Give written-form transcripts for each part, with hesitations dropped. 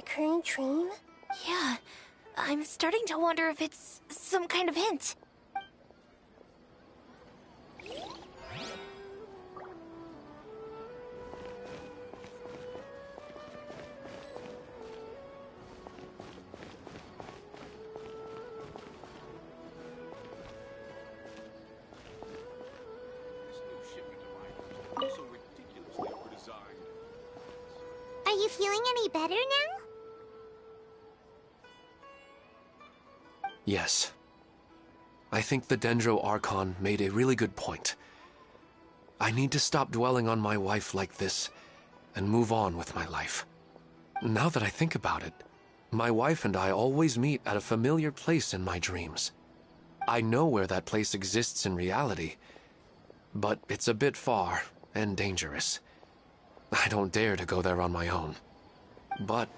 recurring dream? Yeah, I'm starting to wonder if it's some kind of hint. Are you feeling any better now? Yes. I think the Dendro Archon made a really good point. I need to stop dwelling on my wife like this and move on with my life. Now that I think about it, my wife and I always meet at a familiar place in my dreams. I know where that place exists in reality, but it's a bit far and dangerous. I don't dare to go there on my own. But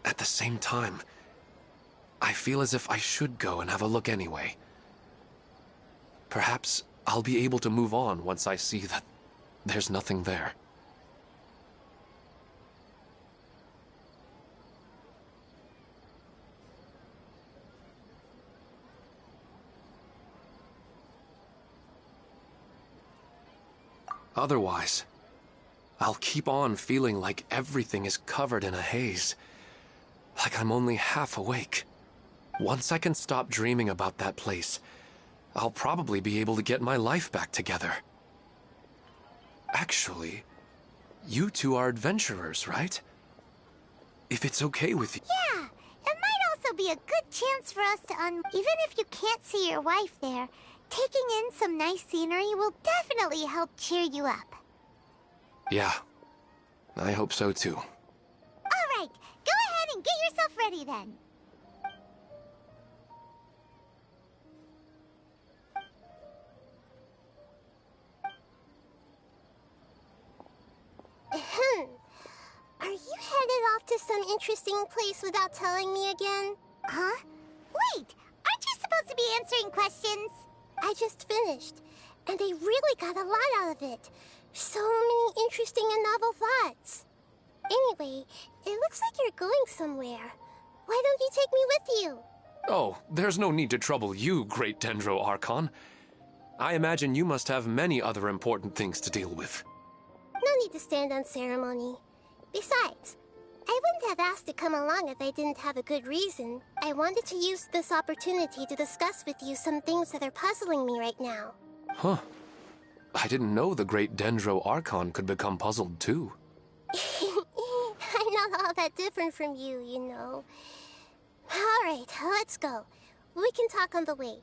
at the same time, I feel as if I should go and have a look anyway. Perhaps I'll be able to move on once I see that there's nothing there. Otherwise, I'll keep on feeling like everything is covered in a haze. Like I'm only half awake. Once I can stop dreaming about that place, I'll probably be able to get my life back together. Actually, you two are adventurers, right? If it's okay with you... Yeah, it might also be a good chance for us to Even if you can't see your wife there, taking in some nice scenery will definitely help cheer you up. Yeah, I hope so too. Alright, go ahead and get yourself ready then. Are you headed off to some interesting place without telling me again? Huh? Wait, aren't you supposed to be answering questions? I just finished, and I really got a lot out of it. So many interesting and novel thoughts. Anyway, it looks like you're going somewhere. Why don't you take me with you? Oh, there's no need to trouble you, great Dendro Archon. I imagine you must have many other important things to deal with. No need to stand on ceremony. Besides, I wouldn't have asked to come along if I didn't have a good reason. I wanted to use this opportunity to discuss with you some things that are puzzling me right now. Huh. I didn't know the great Dendro Archon could become puzzled too. I'm not all that different from you, you know. Alright, let's go. We can talk on the way.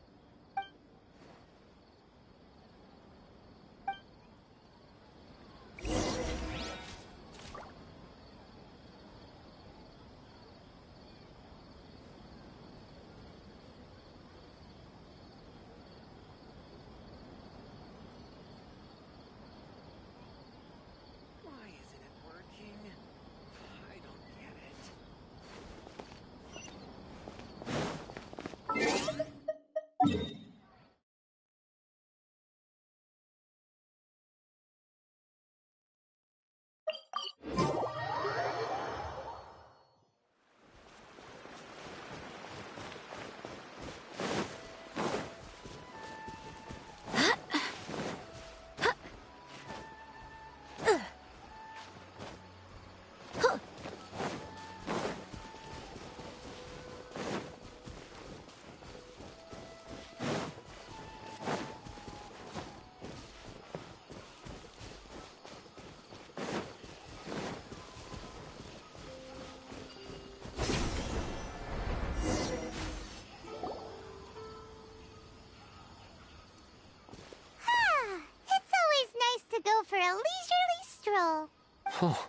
Go for a leisurely stroll. Huh.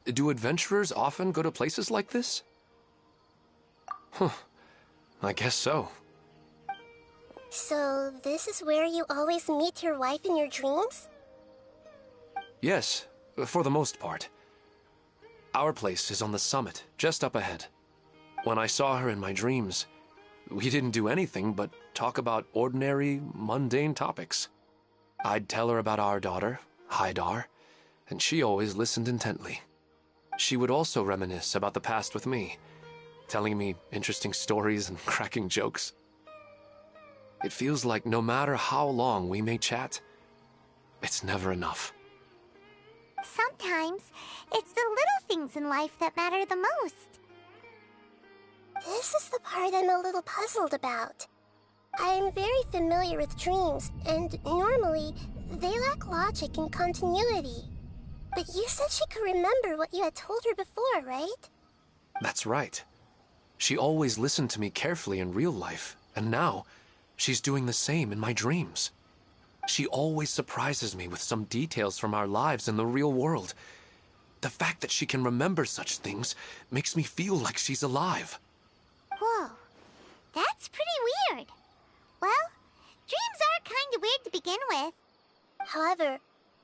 Do adventurers often go to places like this? Huh. I guess so. So, this is where you always meet your wife in your dreams? Yes, for the most part. Our place is on the summit, just up ahead. When I saw her in my dreams, we didn't do anything but talk about ordinary, mundane topics. I'd tell her about our daughter, Haidar, and she always listened intently. she would also reminisce about the past with me, telling me interesting stories and cracking jokes. It feels like no matter how long we may chat, it's never enough. Sometimes, it's the little things in life that matter the most. This is the part I'm a little puzzled about. I'm very familiar with dreams, and normally, they lack logic and continuity. But you said she could remember what you had told her before, right? That's right. She always listened to me carefully in real life, and now, she's doing the same in my dreams. She always surprises me with some details from our lives in the real world. The fact that she can remember such things makes me feel like she's alive. Whoa, that's pretty weird. Well, dreams are kind of weird to begin with. However,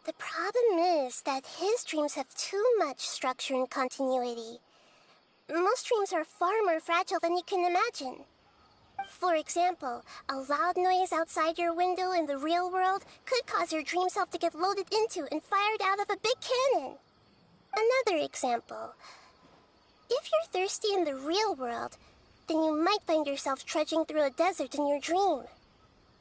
the problem is that his dreams have too much structure and continuity. Most dreams are far more fragile than you can imagine. For example, a loud noise outside your window in the real world could cause your dream self to get loaded into and fired out of a big cannon. Another example. If you're thirsty in the real world, then you might find yourself trudging through a desert in your dream.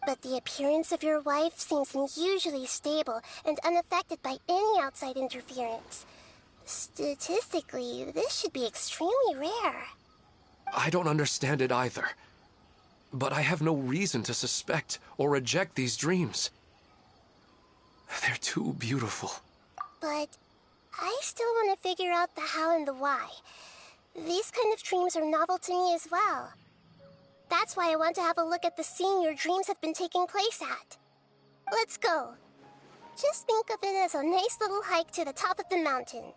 But the appearance of your wife seems unusually stable and unaffected by any outside interference. Statistically, this should be extremely rare. I don't understand it either. But I have no reason to suspect or reject these dreams. They're too beautiful. But I still want to figure out the how and the why. These kind of dreams are novel to me as well. That's why I want to have a look at the scene your dreams have been taking place at. Let's go. Just think of it as a nice little hike to the top of the mountain.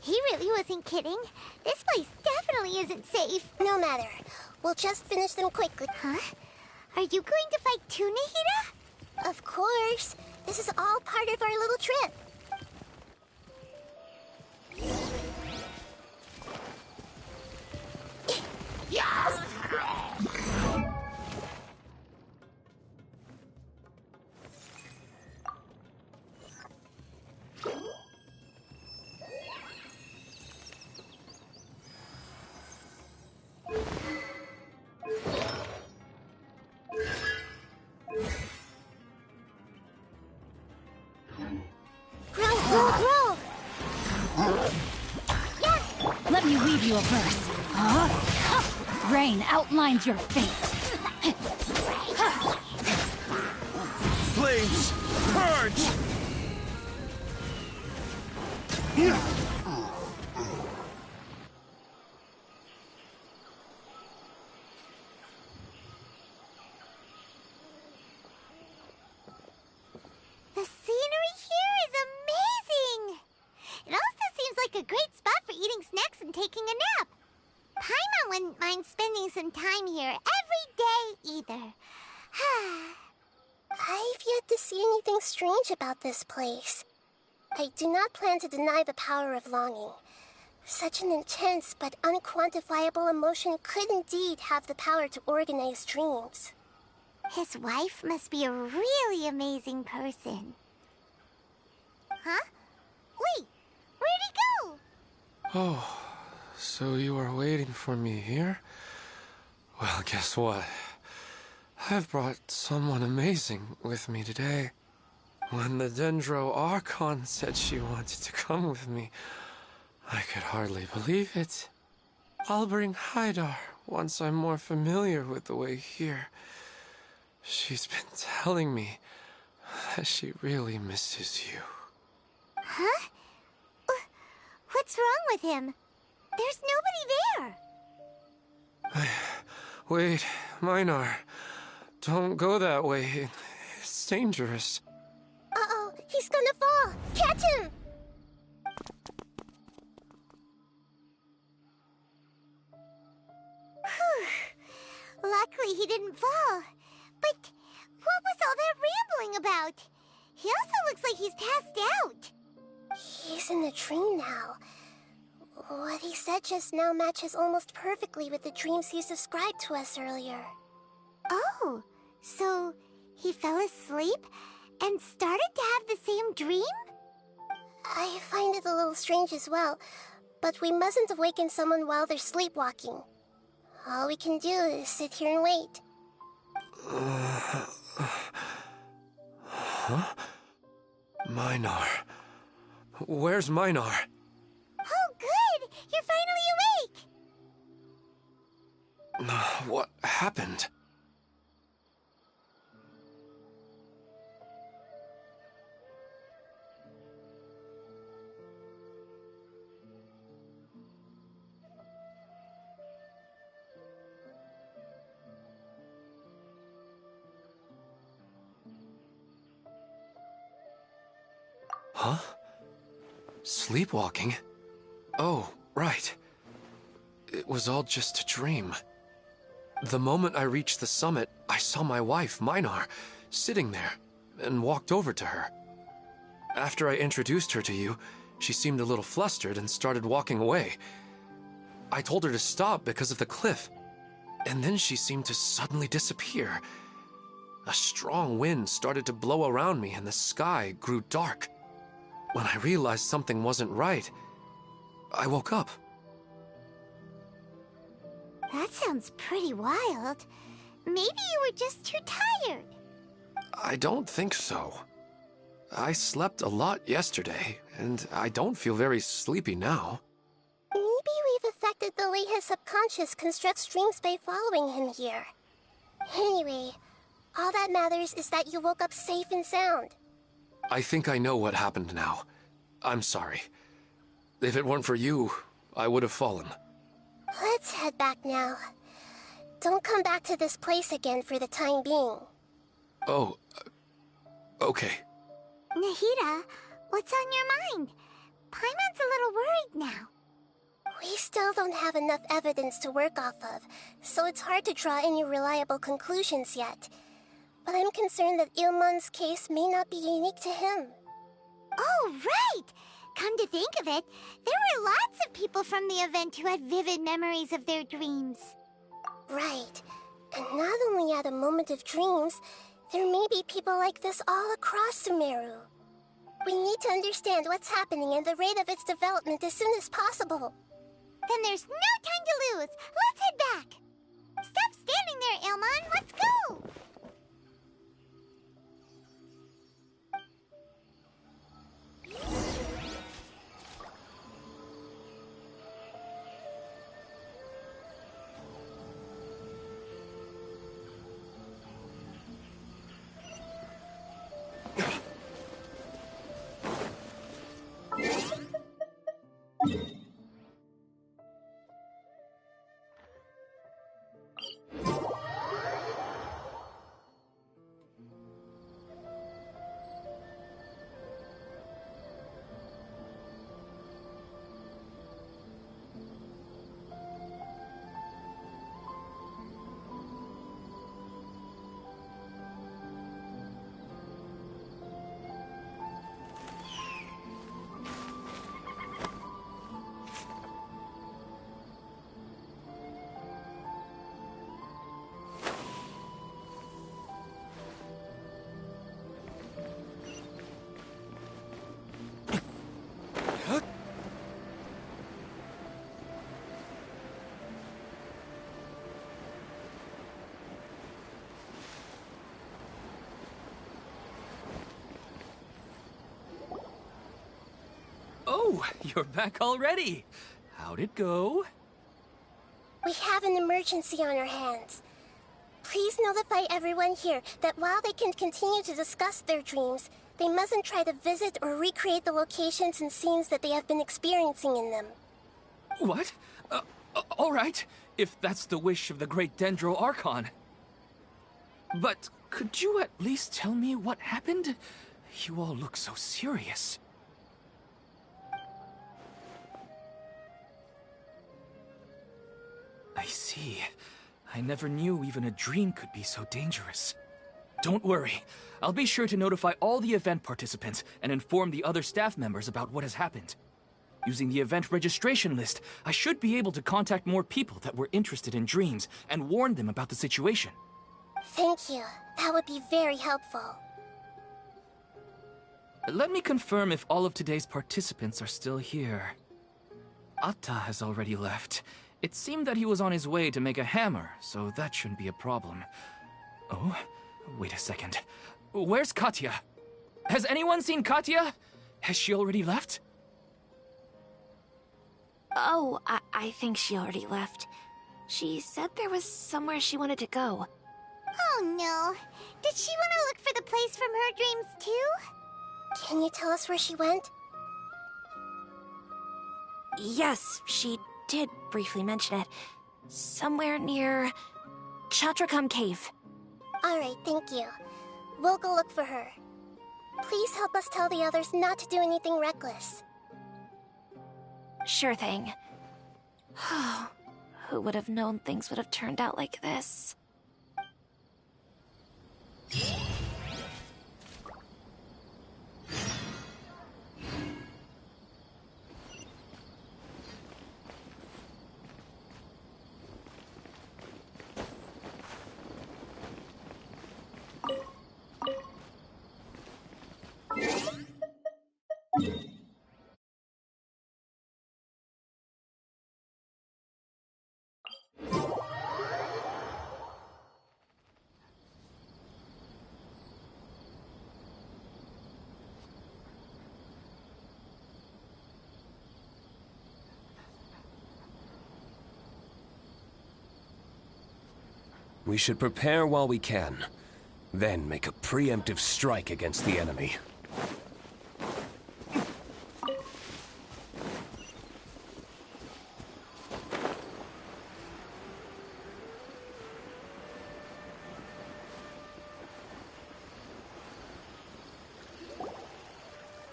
He really wasn't kidding. This place definitely isn't safe. No matter. We'll just finish them quickly. Huh? Are you going to fight too, Nahida? Of course. This is all part of our little trip. Let me weave you a verse. Huh? Rain outlines your fate. Flames, purge! The scenery here is amazing! It also seems like a great spot for eating snacks and taking a nap. Paimon wouldn't mind spending some time here every day either. I've yet to see anything strange about this place. I do not plan to deny the power of longing. Such an intense but unquantifiable emotion could indeed have the power to organize dreams. His wife must be a really amazing person. Huh? Wait, where'd he go? Oh, so you are waiting for me here? Well, guess what? I've brought someone amazing with me today. When the Dendro Archon said she wanted to come with me, I could hardly believe it. I'll bring Haidar once I'm more familiar with the way here. She's been telling me that she really misses you. Huh? What's wrong with him? There's nobody there. Wait, Minar. Don't go that way. It's dangerous. Uh-oh, he's gonna fall. Catch him! Whew. Luckily he didn't fall. But what was all that rambling about? He also looks like he's passed out. He's in a dream now. What he said just now matches almost perfectly with the dreams he's described to us earlier. Oh, so he fell asleep and started to have the same dream? I find it a little strange as well, but we mustn't awaken someone while they're sleepwalking. All we can do is sit here and wait. Huh? Minar. Where's Minar? Oh, good! You're finally awake! What happened? Huh? Sleepwalking? Oh, right. It was all just a dream. The moment I reached the summit, I saw my wife, Minar, sitting there, and walked over to her. After I introduced her to you, she seemed a little flustered and started walking away. I told her to stop because of the cliff, and then she seemed to suddenly disappear. A strong wind started to blow around me and the sky grew dark. When I realized something wasn't right, I woke up. That sounds pretty wild. Maybe you were just too tired. I don't think so. I slept a lot yesterday, and I don't feel very sleepy now. Maybe we've affected the way his subconscious constructs dreams by following him here. Anyway, all that matters is that you woke up safe and sound. I think I know what happened now. I'm sorry. If it weren't for you, I would have fallen. Let's head back now. Don't come back to this place again for the time being. Oh, okay. Nahida, what's on your mind? Paimon's a little worried now. We still don't have enough evidence to work off of, so it's hard to draw any reliable conclusions yet. But I'm concerned that Ilmon's case may not be unique to him. Oh, right! Come to think of it, there were lots of people from the event who had vivid memories of their dreams. Right. And not only at a moment of dreams, there may be people like this all across Sumeru. We need to understand what's happening and the rate of its development as soon as possible. Then there's no time to lose. Let's head back. Stop standing there, Ilmon. Let's go. Oh, you're back already. How'd it go? We have an emergency on our hands. Please notify everyone here that while they can continue to discuss their dreams, they mustn't try to visit or recreate the locations and scenes that they have been experiencing in them. What? All right, if that's the wish of the great Dendro Archon. But could you at least tell me what happened? You all look so serious. I see. I never knew even a dream could be so dangerous. Don't worry. I'll be sure to notify all the event participants and inform the other staff members about what has happened. Using the event registration list, I should be able to contact more people that were interested in dreams and warn them about the situation. Thank you. That would be very helpful. Let me confirm if all of today's participants are still here. Atta has already left. It seemed that he was on his way to make a hammer, so that shouldn't be a problem. Oh, wait a second. Where's Katya? Has anyone seen Katya? Has she already left? Oh, I think she already left. She said there was somewhere she wanted to go. Oh no. Did she want to look for the place from her dreams too? Can you tell us where she went? Yes, she did briefly mention it. Somewhere near Chatrakam Cave. Alright, thank you. We'll go look for her. Please help us tell the others not to do anything reckless. Sure thing. Who would have known things would have turned out like this? We should prepare while we can, then make a preemptive strike against the enemy.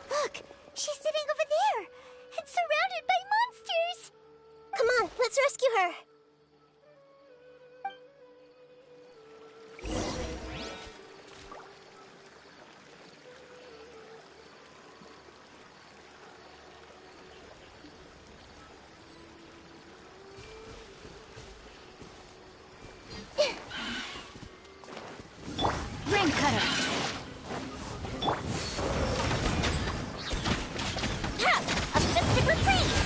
Look! She's sitting over there! Let's rescue her! Ring cutter. Ha! A festive reprise!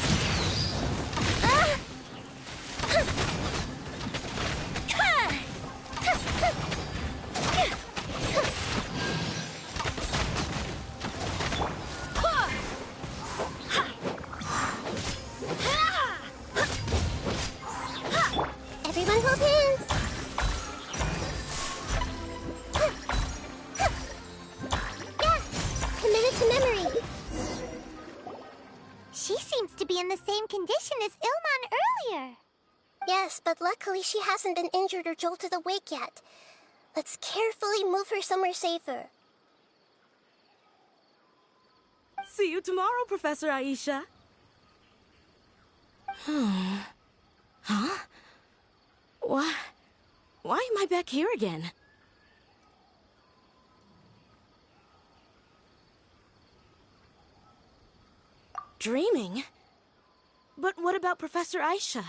Everyone hold hands! Yeah! Committed to memory! She seems to be in the same condition as Ilman earlier. Yes, but luckily she hasn't been injured or jolted awake yet. Let's carefully move her somewhere safer. See you tomorrow, Professor Aisha. Huh? Why am I back here again? Dreaming? But what about Professor Aisha?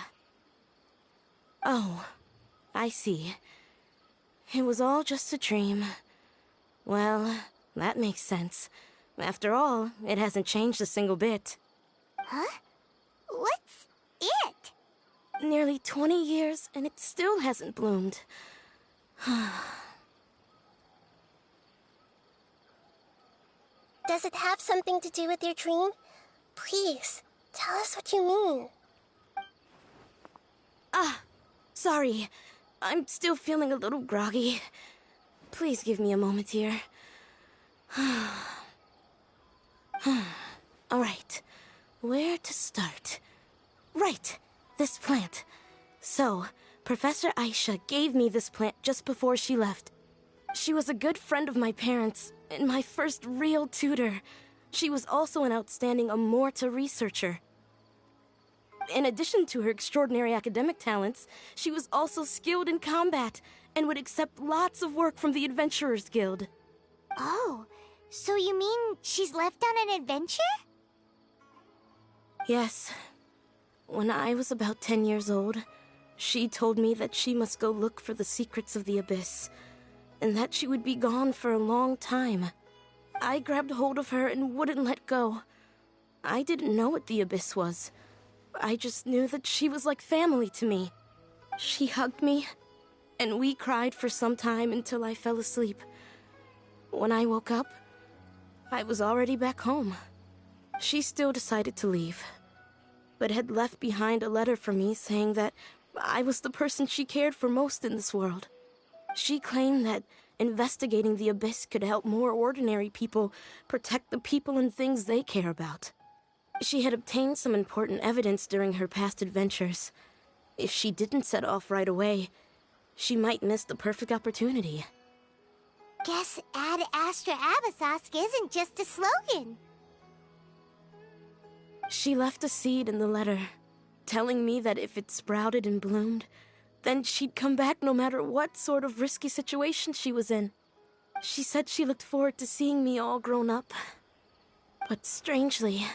Oh, I see. It was all just a dream. Well, that makes sense. After all, it hasn't changed a single bit. Huh? What's it? Nearly 20 years, and it still hasn't bloomed. Does it have something to do with your dream? Please, tell us what you mean. Sorry. I'm still feeling a little groggy. Please give me a moment here. Alright. Where to start? Right. This plant. So, Professor Aisha gave me this plant just before she left. She was a good friend of my parents, and my first real tutor. She was also an outstanding Amorta researcher. In addition to her extraordinary academic talents, she was also skilled in combat and would accept lots of work from the Adventurers Guild. Oh, so you mean she's left on an adventure? Yes. When I was about 10 years old, she told me that she must go look for the secrets of the Abyss, and that she would be gone for a long time. I grabbed hold of her and wouldn't let go. I didn't know what the Abyss was. I just knew that she was like family to me. She hugged me, and we cried for some time until I fell asleep. When I woke up, I was already back home. She still decided to leave, but had left behind a letter for me saying that I was the person she cared for most in this world. She claimed that investigating the Abyss could help more ordinary people protect the people and things they care about. She had obtained some important evidence during her past adventures. If she didn't set off right away, she might miss the perfect opportunity. Guess Ad Astra Abyssosque isn't just a slogan. She left a seed in the letter, telling me that if it sprouted and bloomed, then she'd come back no matter what sort of risky situation she was in. She said she looked forward to seeing me all grown up. But strangely,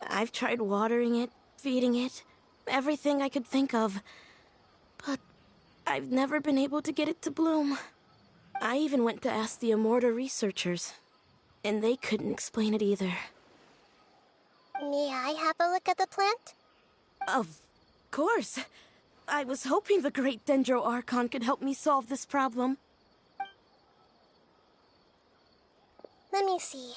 I've tried watering it, feeding it, everything I could think of. But I've never been able to get it to bloom. I even went to ask the Amorta researchers, and they couldn't explain it either. May I have a look at the plant? Of course. I was hoping the great Dendro Archon could help me solve this problem. Let me see.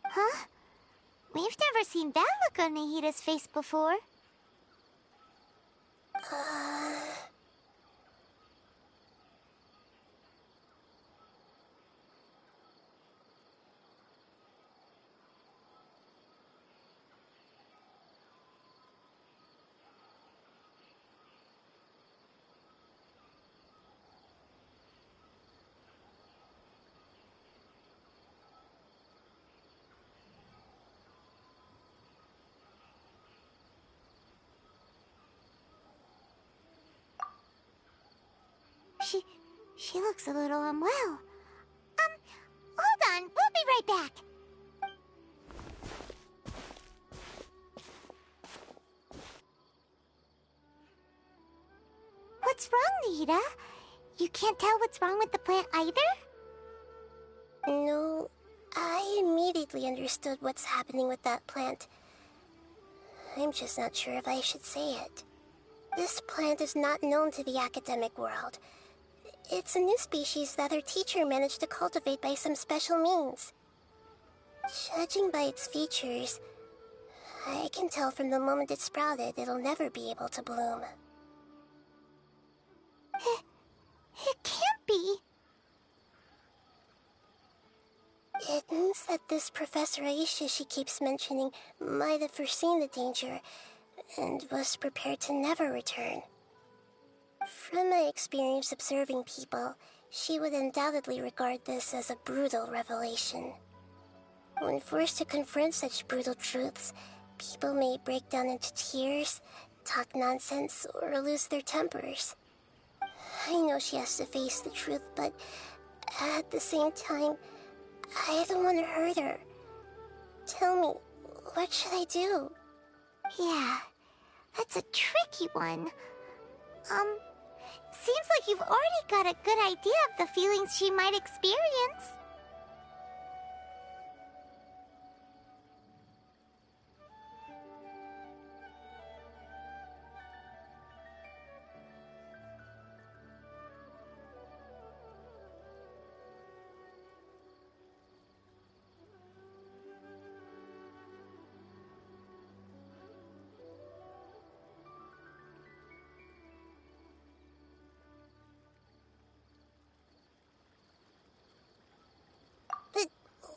Huh? We've never seen that look on Nahida's face before. She looks a little unwell. Hold on. We'll be right back. What's wrong, Nita? You can't tell what's wrong with the plant either? No, I immediately understood what's happening with that plant. I'm just not sure if I should say it. This plant is not known to the academic world. It's a new species that our teacher managed to cultivate by some special means. Judging by its features, I can tell from the moment it sprouted it'll never be able to bloom. It can't be. It means that this Professor Aisha she keeps mentioning might have foreseen the danger and was prepared to never return. From my experience observing people, she would undoubtedly regard this as a brutal revelation. When forced to confront such brutal truths, people may break down into tears, talk nonsense, or lose their tempers. I know she has to face the truth, but at the same time, I don't want to hurt her. Tell me, what should I do? Yeah, that's a tricky one. Seems like you've already got a good idea of the feelings she might experience. But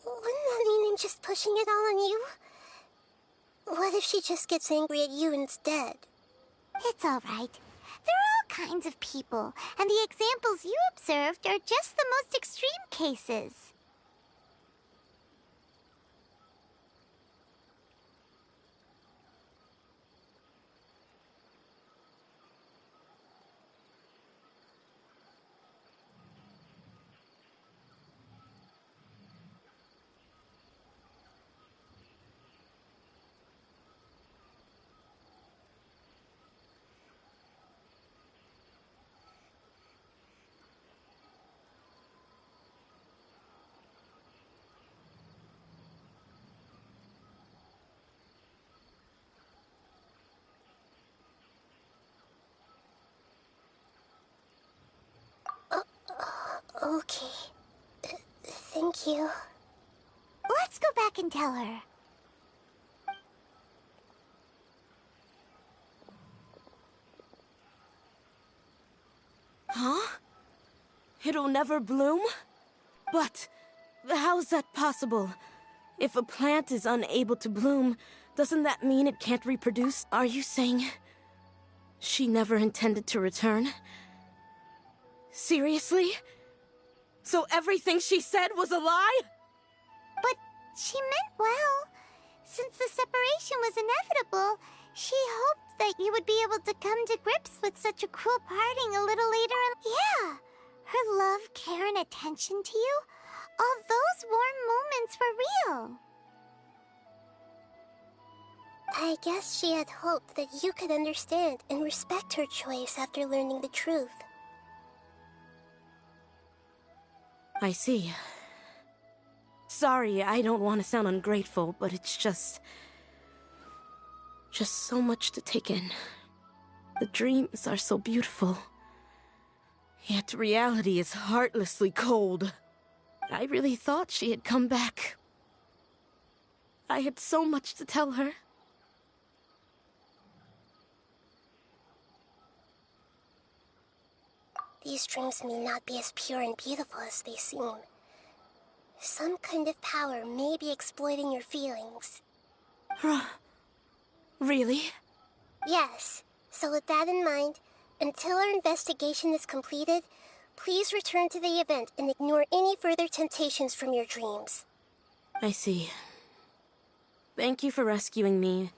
wouldn't that mean I'm just pushing it all on you? What if she just gets angry at you instead? It's all right. There are all kinds of people, and the examples you observed are just the most extreme cases. Okay. Thank you. Let's go back and tell her. Huh? It'll never bloom? But how's that possible? If a plant is unable to bloom, doesn't that mean it can't reproduce? Are you saying she never intended to return? Seriously? So everything she said was a lie? But she meant well. Since the separation was inevitable, she hoped that you would be able to come to grips with such a cruel parting a little later in... Yeah! Her love, care, and attention to you, all those warm moments were real. I guess she had hoped that you could understand and respect her choice after learning the truth. I see. Sorry, I don't want to sound ungrateful, but it's just so much to take in. The dreams are so beautiful. Yet reality is heartlessly cold. I really thought she had come back. I had so much to tell her. These dreams may not be as pure and beautiful as they seem. Some kind of power may be exploiting your feelings. Really? Yes. So with that in mind, until our investigation is completed, please return to the event and ignore any further temptations from your dreams. I see. Thank you for rescuing me,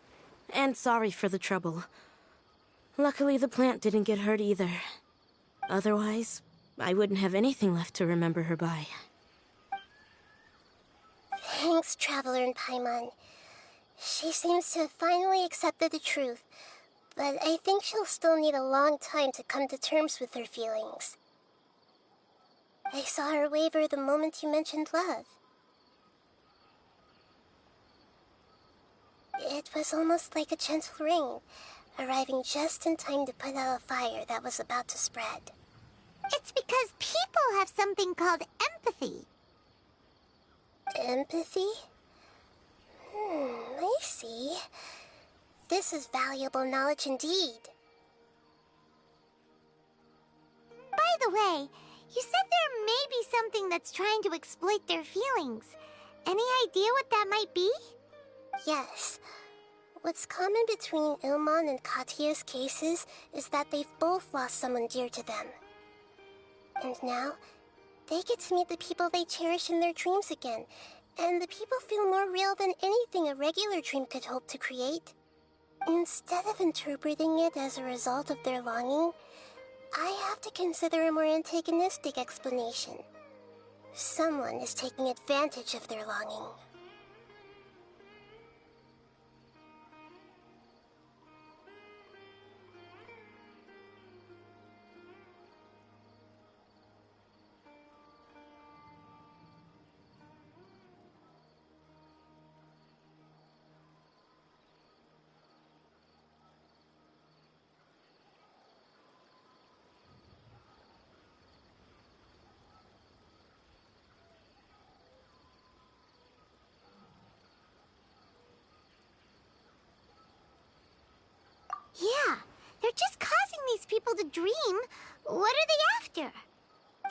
and sorry for the trouble. Luckily, the plant didn't get hurt either. Otherwise, I wouldn't have anything left to remember her by. Thanks, Traveler in Paimon. She seems to have finally accepted the truth, but I think she'll still need a long time to come to terms with her feelings. I saw her waver the moment you mentioned love. It was almost like a gentle rain, arriving just in time to put out a fire that was about to spread. It's because people have something called empathy. Empathy? I see. This is valuable knowledge indeed. By the way, you said there may be something that's trying to exploit their feelings. Any idea what that might be? Yes. What's common between Ilmon and Katya's cases is that they've both lost someone dear to them. And now, they get to meet the people they cherish in their dreams again, and the people feel more real than anything a regular dream could hope to create. Instead of interpreting it as a result of their longing, I have to consider a more antagonistic explanation. Someone is taking advantage of their longing. Yeah, they're just causing these people to dream. What are they after?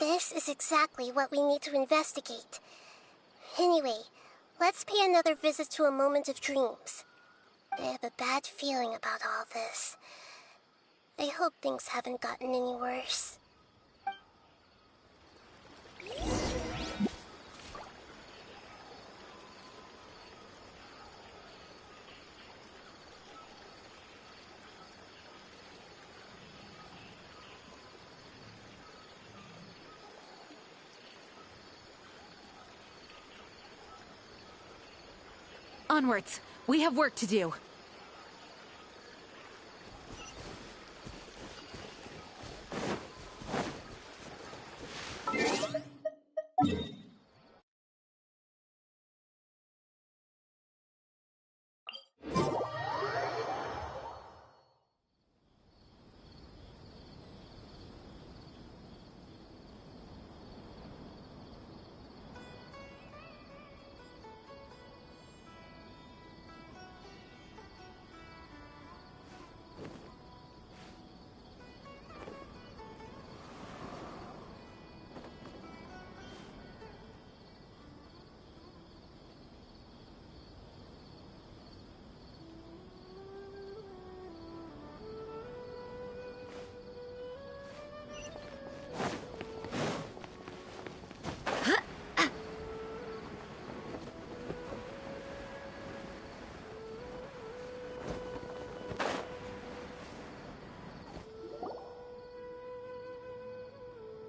This is exactly what we need to investigate. Anyway, let's pay another visit to a moment of dreams. I have a bad feeling about all this. I hope things haven't gotten any worse. Onwards. We have work to do.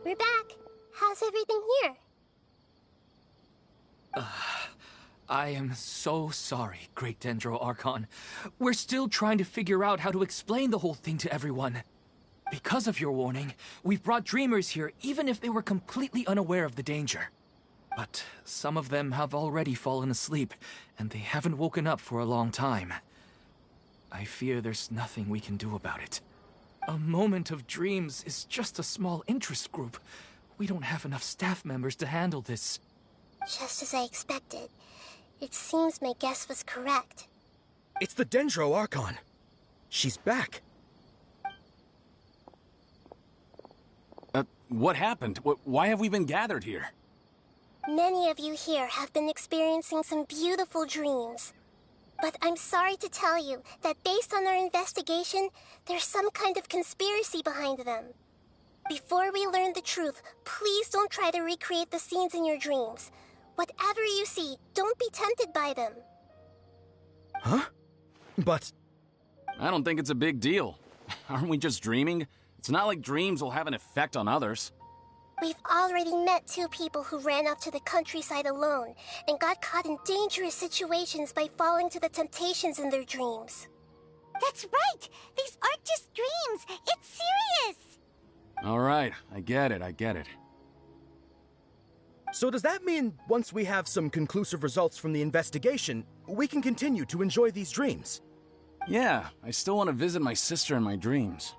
We're back. How's everything here? I am so sorry, Great Dendro Archon. We're still trying to figure out how to explain the whole thing to everyone. Because of your warning, we've brought dreamers here even if they were completely unaware of the danger. But some of them have already fallen asleep, and they haven't woken up for a long time. I fear there's nothing we can do about it. A moment of dreams is just a small interest group. We don't have enough staff members to handle this. Just as I expected. It seems my guess was correct. It's the Dendro Archon. She's back. What happened? Why have we been gathered here? Many of you here have been experiencing some beautiful dreams. But I'm sorry to tell you that based on our investigation, there's some kind of conspiracy behind them. Before we learn the truth, please don't try to recreate the scenes in your dreams. Whatever you see, don't be tempted by them. Huh? But... I don't think it's a big deal. Aren't we just dreaming? It's not like dreams will have an effect on others. We've already met 2 people who ran off to the countryside alone and got caught in dangerous situations by falling to the temptations in their dreams. That's right! These aren't just dreams! It's serious! Alright, I get it. So does that mean once we have some conclusive results from the investigation, we can continue to enjoy these dreams? Yeah, I still want to visit my sister in my dreams.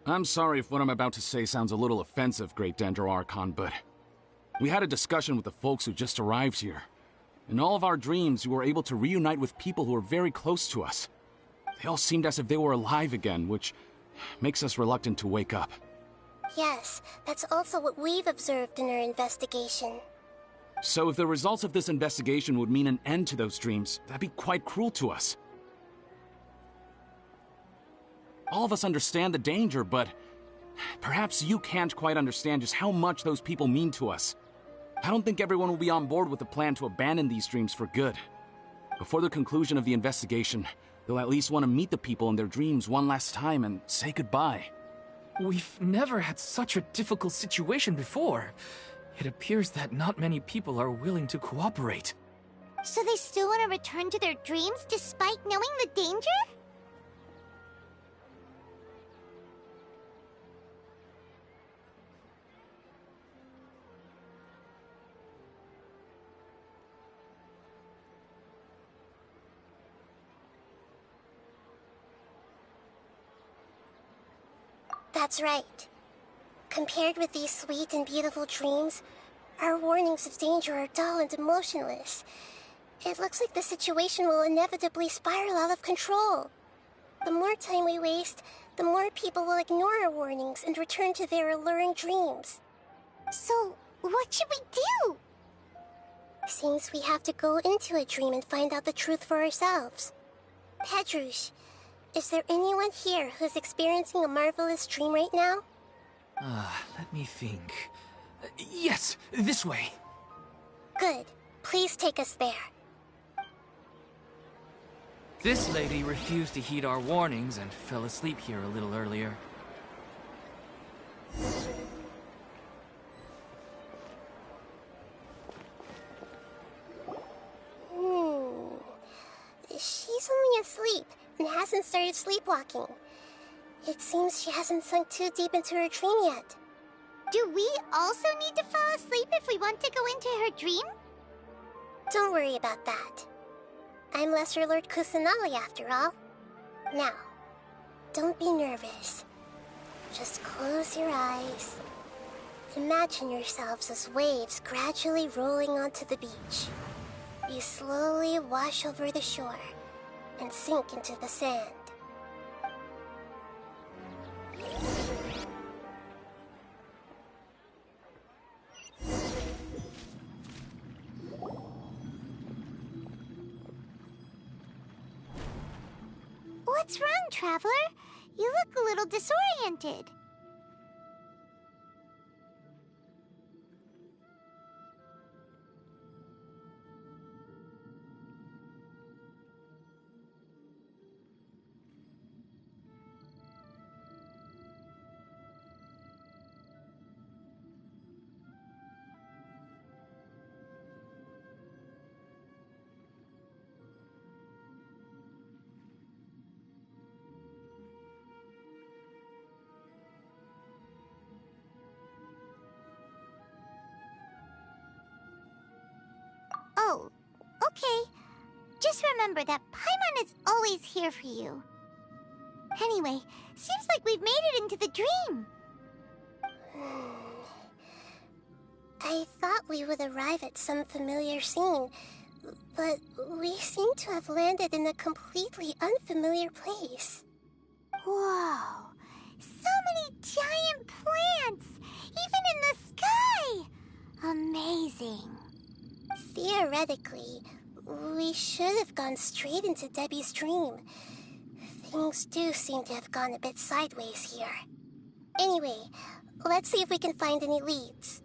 I'm sorry if what I'm about to say sounds a little offensive, Great Dendro Archon, but we had a discussion with the folks who just arrived here. In all of our dreams, we were able to reunite with people who were very close to us. They all seemed as if they were alive again, which makes us reluctant to wake up. Yes, that's also what we've observed in our investigation. So if the results of this investigation would mean an end to those dreams, that'd be quite cruel to us. All of us understand the danger, but perhaps you can't quite understand just how much those people mean to us. I don't think everyone will be on board with the plan to abandon these dreams for good. Before the conclusion of the investigation, they'll at least want to meet the people in their dreams one last time and say goodbye. We've never had such a difficult situation before. It appears that not many people are willing to cooperate. So they still want to return to their dreams despite knowing the danger? That's right. Compared with these sweet and beautiful dreams, our warnings of danger are dull and emotionless. It looks like the situation will inevitably spiral out of control. The more time we waste, the more people will ignore our warnings and return to their alluring dreams. So, what should we do? Seems we have to go into a dream and find out the truth for ourselves. Pedrush, is there anyone here who's experiencing a marvelous dream right now? Let me think. Yes, this way. Good. Please take us there. This lady refused to heed our warnings and fell asleep here a little earlier. She's only asleep and hasn't started sleepwalking. It seems she hasn't sunk too deep into her dream yet. Do we also need to fall asleep if we want to go into her dream? Don't worry about that. I'm Lesser Lord Kusanali after all. Now, Don't be nervous. Just close your eyes. Imagine yourselves as waves gradually rolling onto the beach. You slowly wash over the shore and sink into the sand. What's wrong, Traveler? You look a little disoriented. Oh, okay. Just remember that Paimon is always here for you. Anyway, seems like we've made it into the dream. I thought we would arrive at some familiar scene, but we seem to have landed in a completely unfamiliar place. Whoa! So many giant plants! Even in the sky! Amazing. Theoretically, we should have gone straight into Debbie's dream. Things do seem to have gone a bit sideways here. Anyway, let's see if we can find any leads.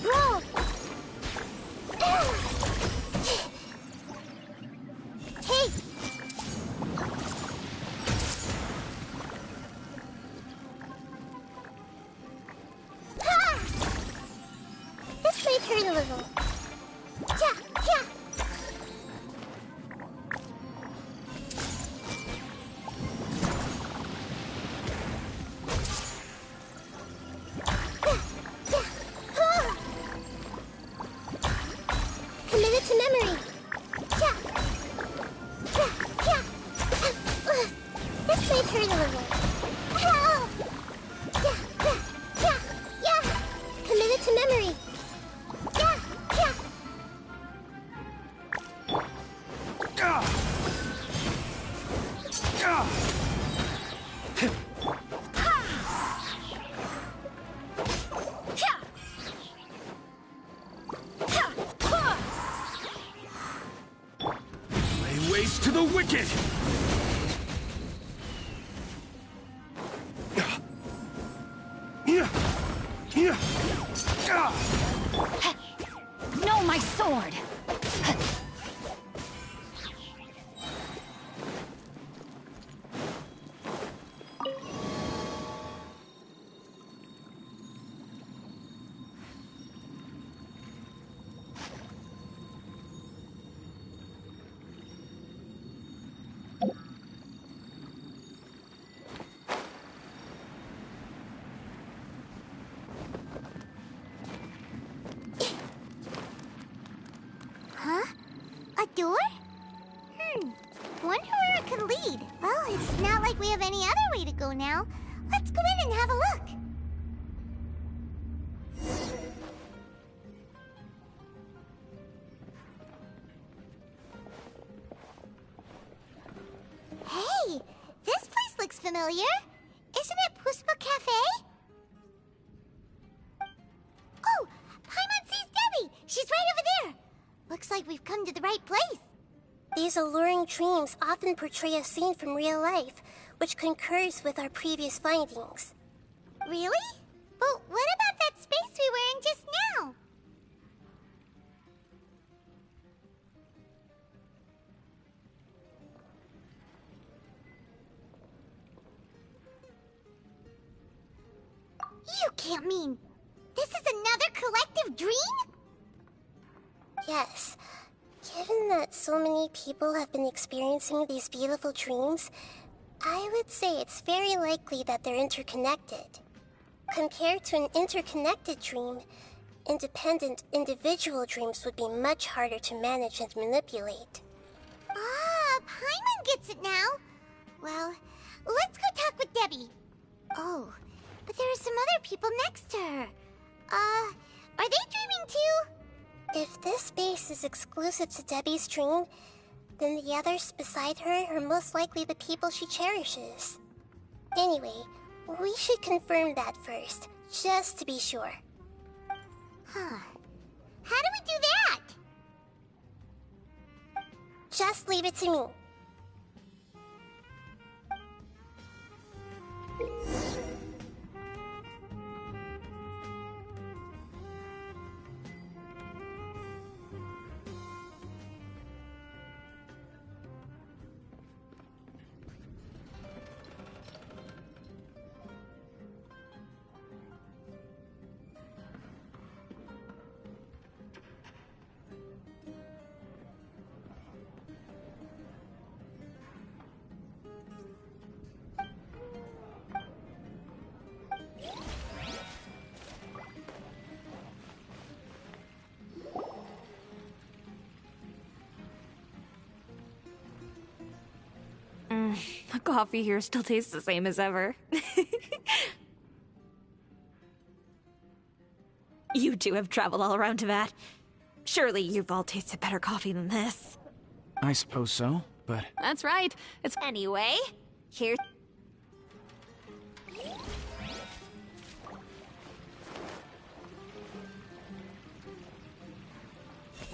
Bro! Hey! Ha! This may hurt a little. Yeah! Committed to memory. This may hurt a little. Yeah. Committed to memory. Yeah. Lay waste to the wicked! No, my sword! door? Wonder where it could lead. Well, it's not like we have any other way to go now. Let's go in and have a look. Hey, this place looks familiar. Isn't it Puspa Cafe? Oh, Paimon sees Debbie. She's right over there. Looks like we've come to the right place. These alluring dreams often portray a scene from real life, which concurs with our previous findings. Really? But what about that space we were in just now? You can't mean... this is another collective dream? Yes. Given that so many people have been experiencing these beautiful dreams, I would say it's very likely that they're interconnected. Compared to an interconnected dream, independent individual dreams would be much harder to manage and manipulate. Ah, Paimon gets it now. Well, let's go talk with Debbie. Oh, but there are some other people next to her. Are they dreaming too? If this space is exclusive to Debbie's dream, then the others beside her are most likely the people she cherishes. Anyway, we should confirm that first, just to be sure. Huh. How do we do that? Just leave it to me. The coffee here still tastes the same as ever. You two have traveled all around Tibet. Surely you've all tasted better coffee than this. I suppose so, but... That's right. It's anyway. Here.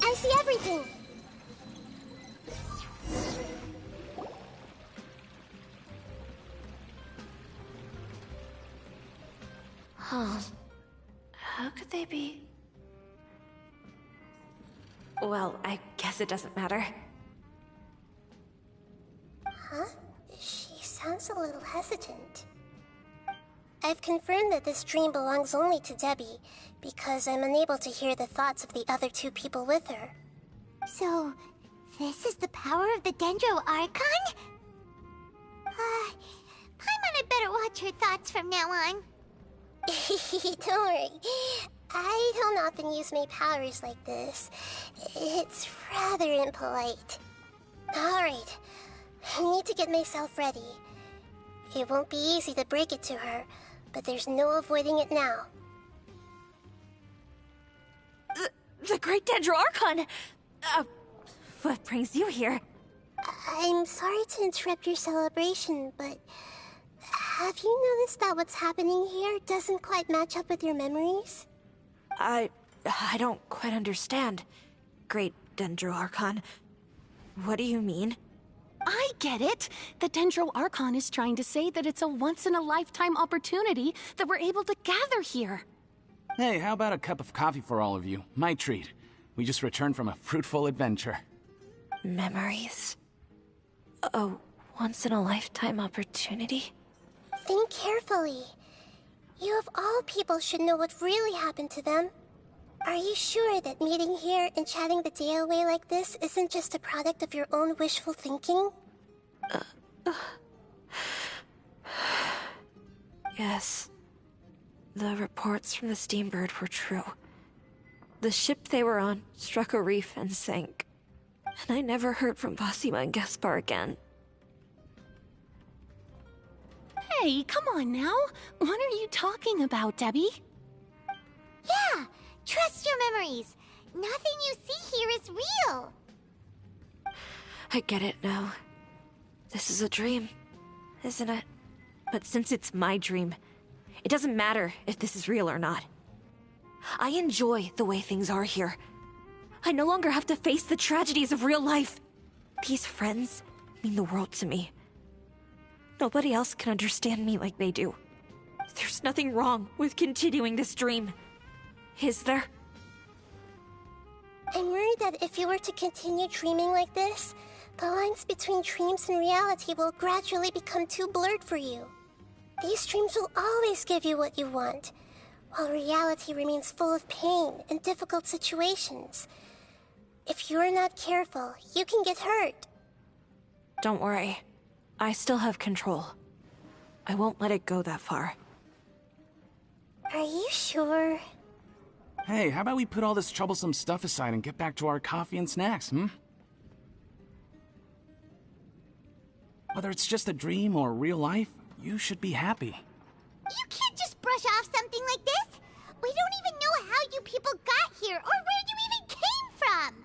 I see everything. Huh. How could they be? Well, I guess it doesn't matter. Huh? She sounds a little hesitant. I've confirmed that this dream belongs only to Debbie, because I'm unable to hear the thoughts of the other two people with her. So, this is the power of the Dendro Archon? Paimon had better watch her thoughts from now on. Don't worry. I don't often use my powers like this. It's rather impolite. Alright, I need to get myself ready. It won't be easy to break it to her, but there's no avoiding it now. The Great Dendro Archon! What brings you here? I'm sorry to interrupt your celebration, but... have you noticed that what's happening here doesn't quite match up with your memories? I don't quite understand. Great Dendro Archon. What do you mean? I get it! The Dendro Archon is trying to say that it's a once-in-a-lifetime opportunity that we're able to gather here. Hey, how about a cup of coffee for all of you? My treat. We just returned from a fruitful adventure. Memories? A once-in-a-lifetime opportunity? Think carefully. You of all people should know what really happened to them. Are you sure that meeting here and chatting the day away like this isn't just a product of your own wishful thinking? Yes. The reports from the Steambird were true. The ship they were on struck a reef and sank. And I never heard from Basima and Gaspar again. Hey, come on now. What are you talking about, Debbie? Yeah, trust your memories. Nothing you see here is real. I get it now. This is a dream, isn't it? But since it's my dream, it doesn't matter if this is real or not. I enjoy the way things are here. I no longer have to face the tragedies of real life. These friends mean the world to me. Nobody else can understand me like they do. There's nothing wrong with continuing this dream. Is there? I'm worried that if you were to continue dreaming like this, the lines between dreams and reality will gradually become too blurred for you. These dreams will always give you what you want, while reality remains full of pain and difficult situations. If you're not careful, you can get hurt. Don't worry. I still have control. I won't let it go that far. Are you sure? Hey, how about we put all this troublesome stuff aside and get back to our coffee and snacks, hmm? Whether it's just a dream or real life, you should be happy. You can't just brush off something like this. We don't even know how you people got here or where you even came from.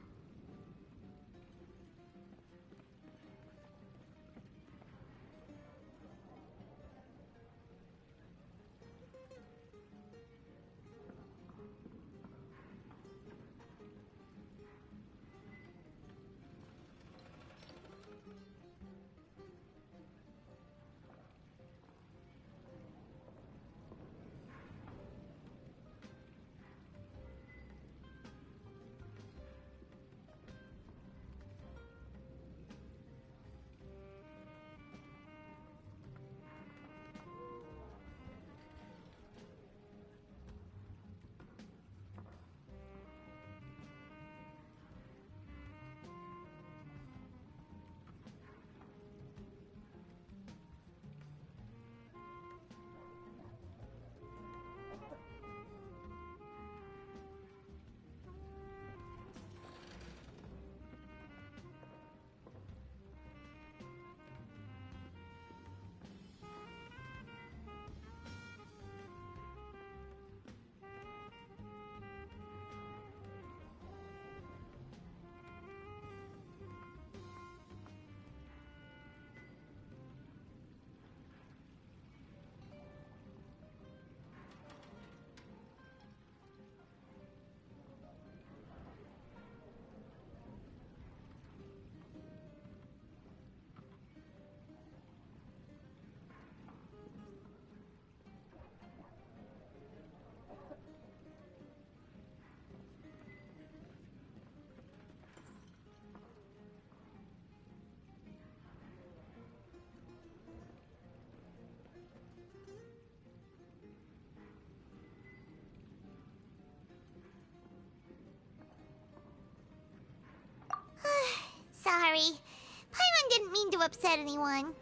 Sorry. Paimon didn't mean to upset anyone.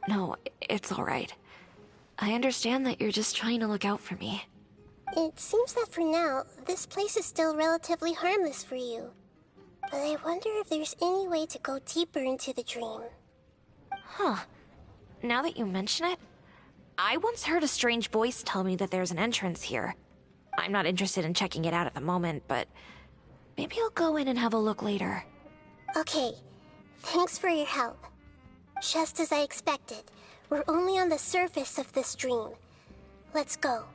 No, it's alright. I understand that you're just trying to look out for me. It seems that for now, this place is still relatively harmless for you. But I wonder if there's any way to go deeper into the dream. Huh. Now that you mention it, I once heard a strange voice tell me that there's an entrance here. I'm not interested in checking it out at the moment, but maybe I'll go in and have a look later. Okay, thanks for your help. Just as I expected, we're only on the surface of this dream. Let's go.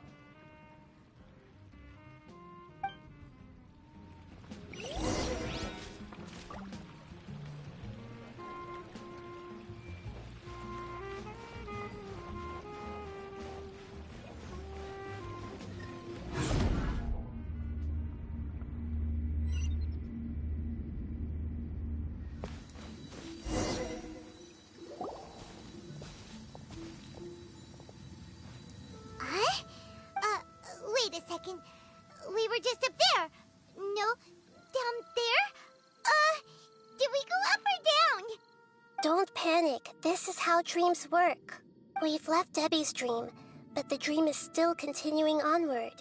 Wait a second. We were just up there. No, down there? Did we go up or down? Don't panic. This is how dreams work. We've left Debbie's dream, but the dream is still continuing onward.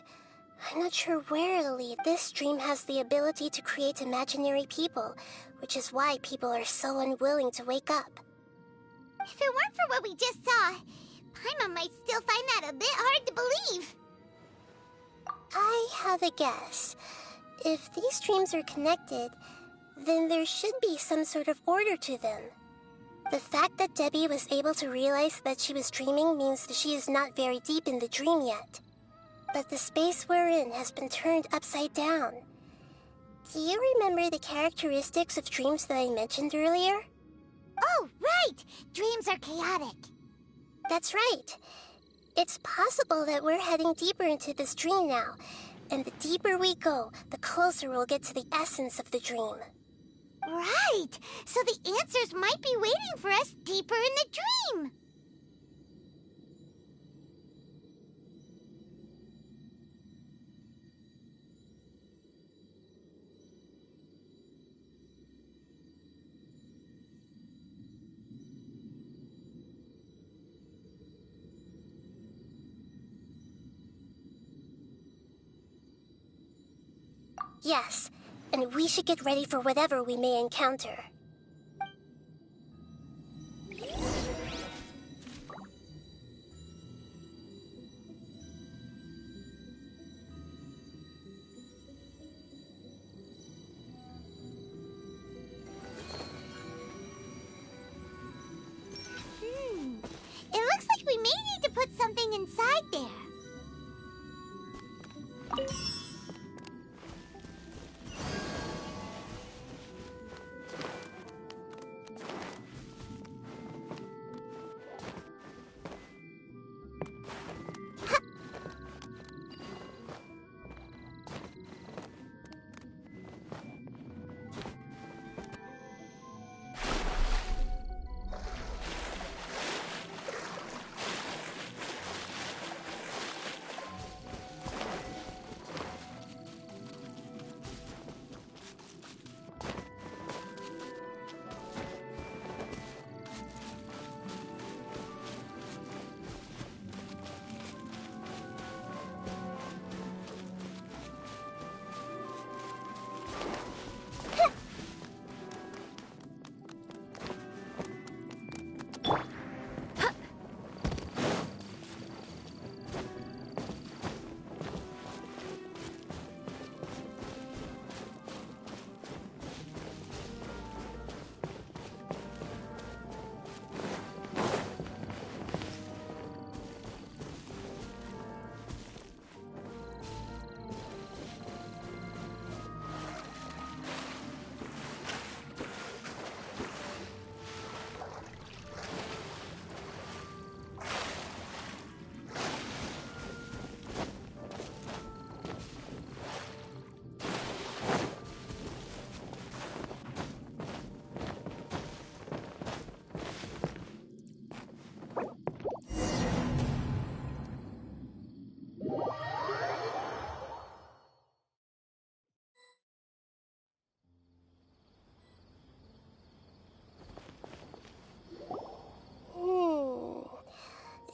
I'm not sure where it'll lead. This dream has the ability to create imaginary people, which is why people are so unwilling to wake up. If it weren't for what we just saw, Paimon might still find that a bit hard to believe. I have a guess. If these dreams are connected, then there should be some sort of order to them. The fact that Debbie was able to realize that she was dreaming means that she is not very deep in the dream yet. But the space we're in has been turned upside down. Do you remember the characteristics of dreams that I mentioned earlier? Oh, right! Dreams are chaotic. That's right. It's possible that we're heading deeper into this dream now, and the deeper we go, the closer we'll get to the essence of the dream. Right! So the answers might be waiting for us deeper in the dream! Yes, and we should get ready for whatever we may encounter. It looks like we may need to put something inside there.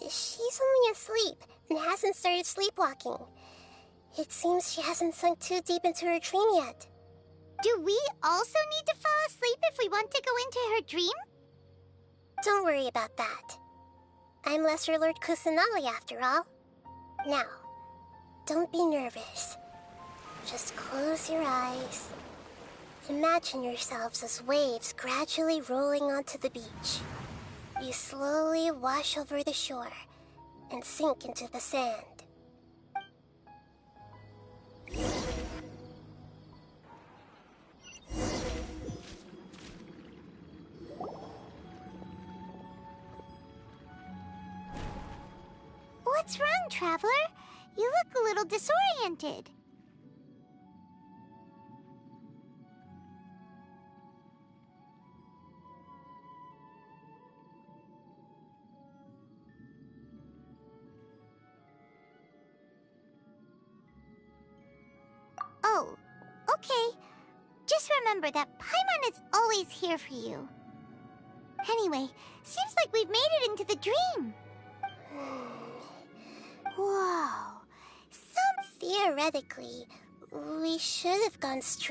She's only asleep and hasn't started sleepwalking. It seems she hasn't sunk too deep into her dream yet. Do we also need to fall asleep if we want to go into her dream? Don't worry about that. I'm Lesser Lord Kusanali after all. Now, don't be nervous. Just close your eyes. Imagine yourselves as waves gradually rolling onto the beach. You slowly wash over the shore and sink into the sand. What's wrong, Traveler? You look a little disoriented. Oh, okay. Just remember that Paimon is always here for you. Anyway, seems like we've made it into the dream. Whoa. Theoretically, we should have gone straight